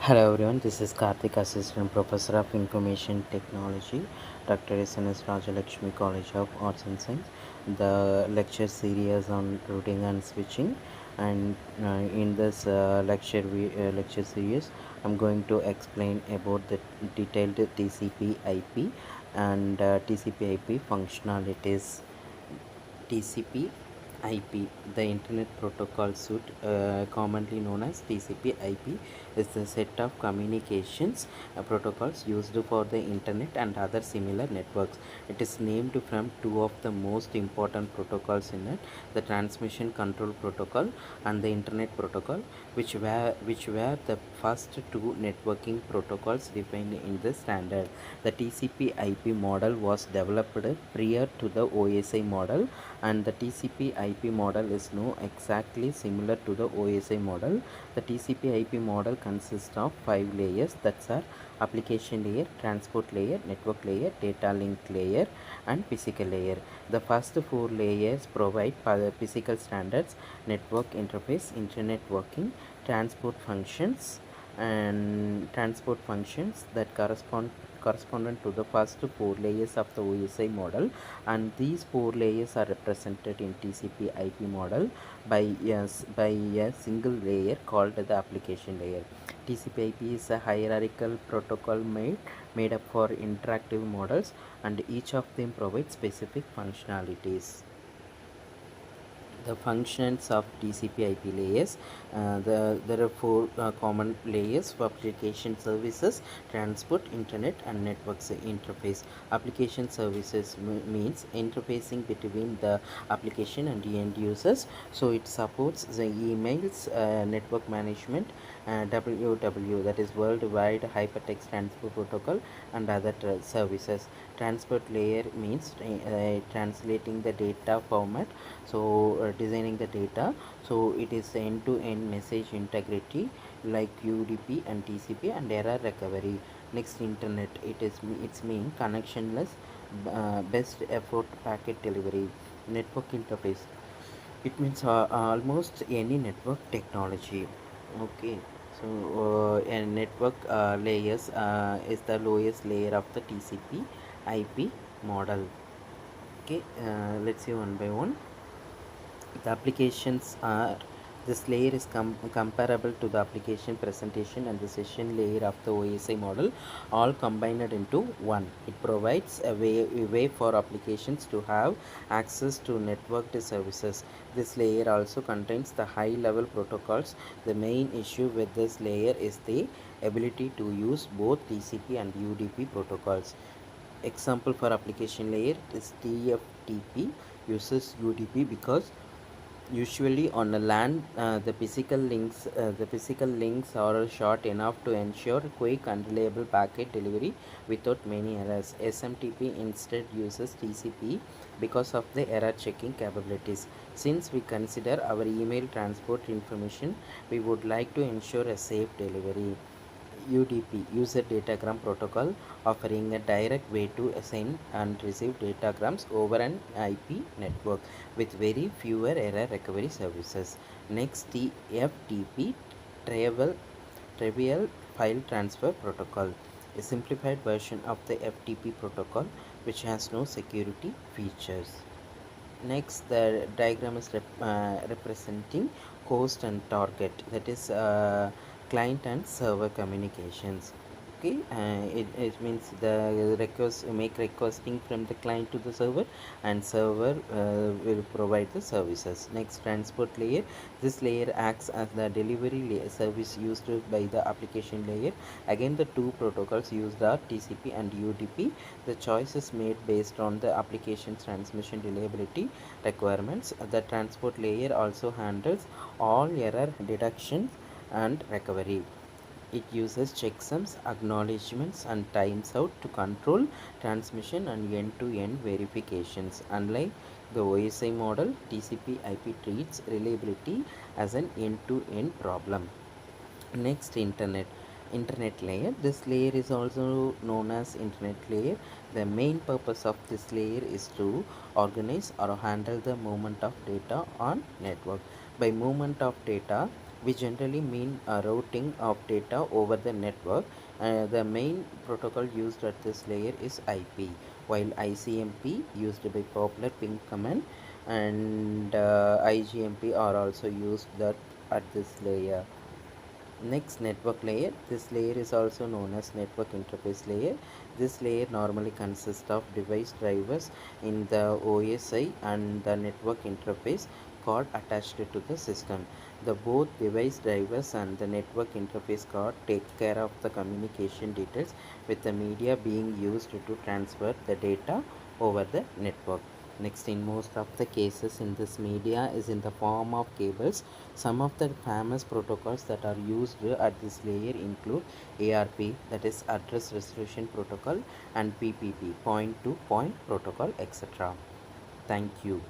Hello everyone, this is Karthik, Assistant Professor of Information Technology, Dr. S.N.S. Rajalakshmi College of Arts and Science. The lecture series on routing and switching, and in this lecture series, I'm going to explain about the detailed TCP/IP and TCP/IP functionalities. TCP IP, the Internet Protocol Suite, commonly known as TCP IP, is the set of communications protocols used for the Internet and other similar networks. It is named from two of the most important protocols in it, the Transmission Control Protocol and the Internet Protocol, which were the first two networking protocols defined in the standard. The TCP IP model was developed prior to the OSI model, and the TCP IP model is now exactly similar to the OSI model. The TCP IP model consists of five layers, that are application layer, transport layer, network layer, data link layer, and physical layer. The first four layers provide physical standards, network interface, internet working, transport functions, and transport functions that correspondent to the first four layers of the OSI model, and these four layers are represented in TCP IP model by a single layer called the application layer. TCP IP is a hierarchical protocol made up for interactive models, and each of them provides specific functionalities. The functions of TCP IP layers. There are four common layers for application services, transport, internet, and networks interface. Application services means interfacing between the application and the end users. So it supports the emails, network management, WW, that is Worldwide Hypertext Transfer Protocol, and other services. Transport layer means translating the data format, so designing the data, so it is end-to-end message integrity like UDP and TCP, and error recovery. Next, internet, it's mean connectionless, best effort packet delivery. Network interface, it means almost any network technology. Okay, so a network layers is the lowest layer of the TCP IP model. Okay, let's see one by one. The applications are, this layer is comparable to the application presentation and the session layer of the OSI model, all combined into one. It provides a way for applications to have access to networked services. This layer also contains the high level protocols. The main issue with this layer is the ability to use both TCP and UDP protocols. Example for application layer is TFTP uses UDP because usually on a LAN, the physical links are short enough to ensure quick and reliable packet delivery without many errors. SMTP instead uses TCP because of the error checking capabilities. Since we consider our email transport information, we would like to ensure a safe delivery. UDP, User Datagram Protocol, offering a direct way to send and receive datagrams over an IP network with very fewer error recovery services. Next, TFTP, Trivial File Transfer Protocol, a simplified version of the FTP protocol which has no security features. Next, the diagram is representing host and target, that is client and server communications. Okay, it means the request make requesting from the client to the server, and server will provide the services. Next, transport layer. This layer acts as the delivery service used by the application layer. Again, the two protocols used are TCP and UDP. The choice is made based on the application's transmission reliability requirements. The transport layer also handles all error detection and recovery. It uses checksums, acknowledgements, and times out to control transmission and end-to-end verifications. Unlike the OSI model, TCP IP treats reliability as an end-to-end problem. Next, internet layer. This layer is also known as internet layer. The main purpose of this layer is to organize or handle the movement of data on network. By movement of data, We generally mean a routing of data over the network. The main protocol used at this layer is IP, while ICMP used by popular ping command and IGMP are also used that at this layer. Next, network layer. This layer is also known as network interface layer. This layer normally consists of device drivers in the OSI and the network interface card attached to the system. The both device drivers and the network interface card take care of the communication details, with the media being used to transfer the data over the network. Next, in most of the cases in this media is in the form of cables. Some of the famous protocols that are used at this layer include ARP, that is Address Resolution Protocol, and PPP, point to point protocol, etc. Thank you.